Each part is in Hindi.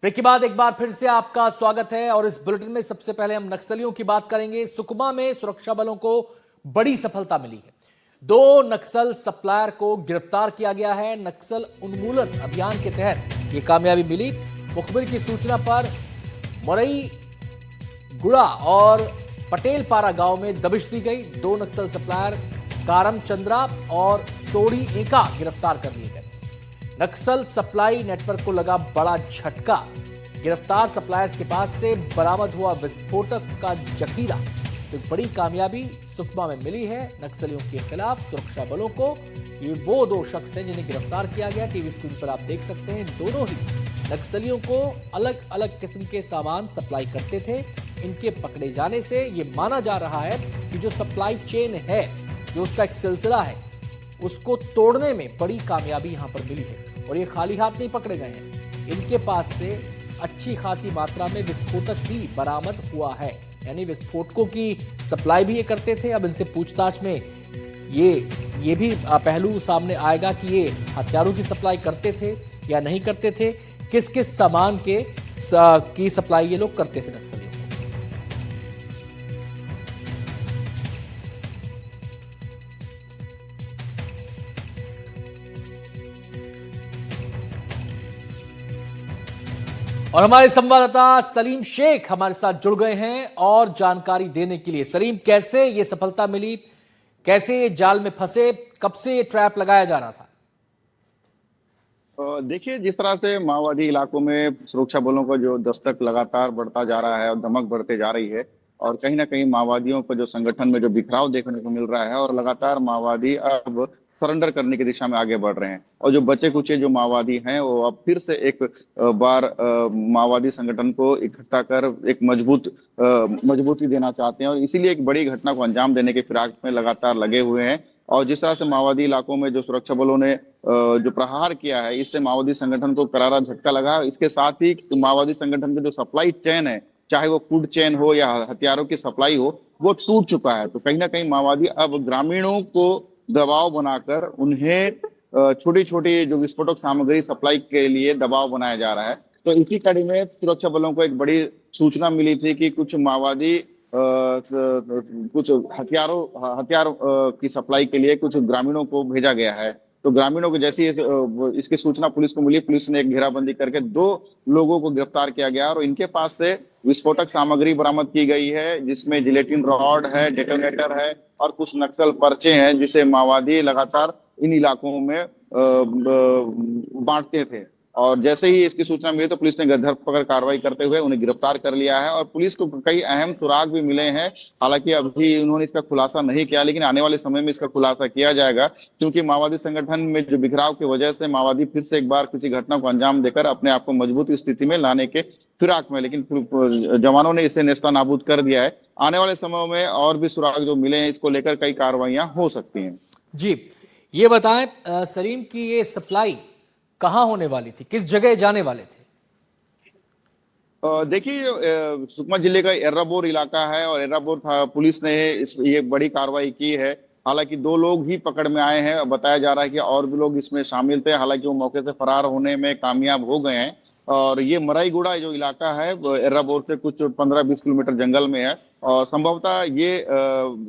ब्रेक के बाद एक बार फिर से आपका स्वागत है और इस बुलेटिन में सबसे पहले हम नक्सलियों की बात करेंगे। सुकमा में सुरक्षा बलों को बड़ी सफलता मिली है। 2 नक्सल सप्लायर को गिरफ्तार किया गया है। नक्सल उन्मूलन अभियान के तहत यह कामयाबी मिली। मुखबिर की सूचना पर मोरई गुड़ा और पटेल पारा गांव में दबिश दी गई। 2 नक्सल सप्लायर कारम चंद्रा और सोड़ी एका गिरफ्तार कर लिए गए। नक्सल सप्लाई नेटवर्क को लगा बड़ा झटका। गिरफ्तार सप्लायर्स के पास से बरामद हुआ विस्फोटक का जखीरा। तो एक बड़ी कामयाबी सुकमा में मिली है नक्सलियों के खिलाफ सुरक्षा बलों को। ये वो 2 शख्स हैं जिन्हें गिरफ्तार किया गया। टीवी स्क्रीन पर आप देख सकते हैं, दोनों ही नक्सलियों को अलग अलग किस्म के सामान सप्लाई करते थे। इनके पकड़े जाने से ये माना जा रहा है कि जो सप्लाई चेन है, जो उसका एक सिलसिला है, उसको तोड़ने में बड़ी कामयाबी यहां पर मिली है। और ये खाली हाथ नहीं पकड़े गए हैं, इनके पास से अच्छी खासी मात्रा में विस्फोटक भी बरामद हुआ है। यानी विस्फोटकों की सप्लाई भी ये करते थे। अब इनसे पूछताछ में ये भी पहलू सामने आएगा कि ये हथियारों की सप्लाई करते थे या नहीं करते थे, किस किस सामान की सप्लाई ये लोग करते थे नक्सलियों। और हमारे संवाददाता सलीम शेख हमारे साथ जुड़ गए हैं और जानकारी देने के लिए। सलीम, कैसे ये सफलता मिली, कैसे ये जाल में फंसे, कब से ये ट्रैप लगाया जा रहा था? देखिए, जिस तरह से माओवादी इलाकों में सुरक्षा बलों का जो दस्तक लगातार बढ़ता जा रहा है और धमक बढ़ते जा रही है, और कहीं ना कहीं माओवादियों को जो संगठन में जो बिखराव देखने को मिल रहा है, और लगातार माओवादी अब सरेंडर करने की दिशा में आगे बढ़ रहे हैं, और जो बचे कुचे जो माओवादी हैं वो अब फिर से एक बार माओवादी संगठन को इकट्ठा कर एक मजबूती देना चाहते हैं, और इसीलिए एक बड़ी घटना को अंजाम देने के फिराक में लगातार लगे हुए हैं। और जिस तरह से माओवादी इलाकों में जो सुरक्षा बलों ने जो प्रहार किया है, इससे माओवादी संगठन को करारा झटका लगा। इसके साथ ही माओवादी संगठन का जो सप्लाई चेन है, चाहे वो फूड चेन हो या हथियारों की सप्लाई हो, वो टूट चुका है। तो कहीं ना कहीं माओवादी अब ग्रामीणों को दबाव बनाकर उन्हें छोटी छोटी जो विस्फोटक सामग्री सप्लाई के लिए दबाव बनाया जा रहा है। तो इसी कड़ी में सुरक्षा बलों को एक बड़ी सूचना मिली थी कि कुछ माओवादी कुछ हथियार की सप्लाई के लिए कुछ ग्रामीणों को भेजा गया है। तो ग्रामीणों को जैसी इसकी सूचना पुलिस को मिली, पुलिस ने एक घेराबंदी करके 2 लोगों को गिरफ्तार किया गया, और इनके पास से विस्फोटक सामग्री बरामद की गई है, जिसमें जिलेटिन रॉड है, डेटोनेटर है और कुछ नक्सल पर्चे हैं, जिसे माओवादी लगातार इन इलाकों में बांटते थे। और जैसे ही इसकी सूचना मिली तो पुलिस ने धरपकड़ कार्रवाई करते हुए उन्हें गिरफ्तार कर लिया है, और पुलिस को कई अहम सुराग भी मिले हैं। हालांकि अभी उन्होंने इसका खुलासा नहीं किया, लेकिन आने वाले समय में इसका खुलासा किया जाएगा, क्योंकि माओवादी संगठन में जो बिखराव की वजह से माओवादी फिर से एक बार किसी घटना को अंजाम देकर अपने आप को मजबूत स्थिति में लाने के फिराक में, लेकिन जवानों ने इसे नेस्तनाबूद कर दिया है। आने वाले समय में और भी सुराग जो मिले हैं, इसको लेकर कई कार्रवाइयां हो सकती हैं। जी, ये बताएं सलीम की ये सप्लाई कहां होने वाली थी, किस जगह जाने वाले थे? देखिए, सुकमा जिले का एर्राबोर इलाका है, और एर्राबोर पुलिस ने ये बड़ी कार्रवाई की है। हालांकि 2 लोग ही पकड़ में आए हैं, बताया जा रहा है कि और भी लोग इसमें शामिल थे, हालांकि वो मौके से फरार होने में कामयाब हो गए हैं। और ये मराईगुड़ा जो इलाका है एर्राबोर से कुछ 15-20 किलोमीटर जंगल में है, और संभवतः ये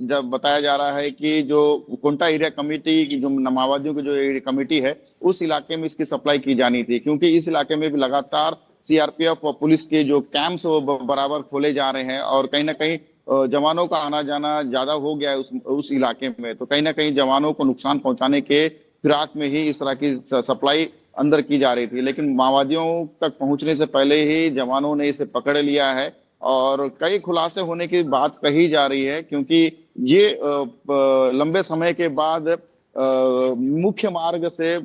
जब बताया जा रहा है कि जो कोंटा एरिया कमेटी की जो माओवादियों की जो एरिया कमेटी है, उस इलाके में इसकी सप्लाई की जानी थी, क्योंकि इस इलाके में भी लगातार सीआरपीएफ और पुलिस के जो कैंप्स वो बराबर खोले जा रहे हैं, और कहीं ना कहीं जवानों का आना जाना ज्यादा हो गया है उस इलाके में। तो कहीं ना कहीं जवानों को नुकसान पहुंचाने के फिराक में ही इस तरह की सप्लाई अंदर की जा रही थी, लेकिन माओवादियों तक पहुंचने से पहले ही जवानों ने इसे पकड़ लिया है, और कई खुलासे होने की बात कही जा रही है, क्योंकि ये लंबे समय के बाद मुख्य मार्ग से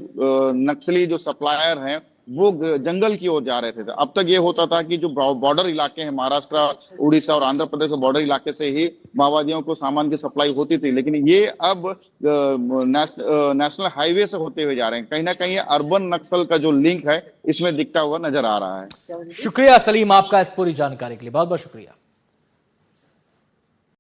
नक्सली जो सप्लायर हैं वो जंगल की ओर जा रहे थे। अब तक ये होता था कि जो बॉर्डर इलाके हैं, महाराष्ट्र, उड़ीसा और आंध्र प्रदेश के बॉर्डर इलाके से ही माओवादियों को सामान की सप्लाई होती थी, लेकिन ये अब नेशनल हाईवे से होते हुए जा रहे हैं। कहीं ना कहीं अर्बन नक्सल का जो लिंक है इसमें दिखता हुआ नजर आ रहा है। शुक्रिया सलीम आपका इस पूरी जानकारी के लिए, बहुत बहुत शुक्रिया।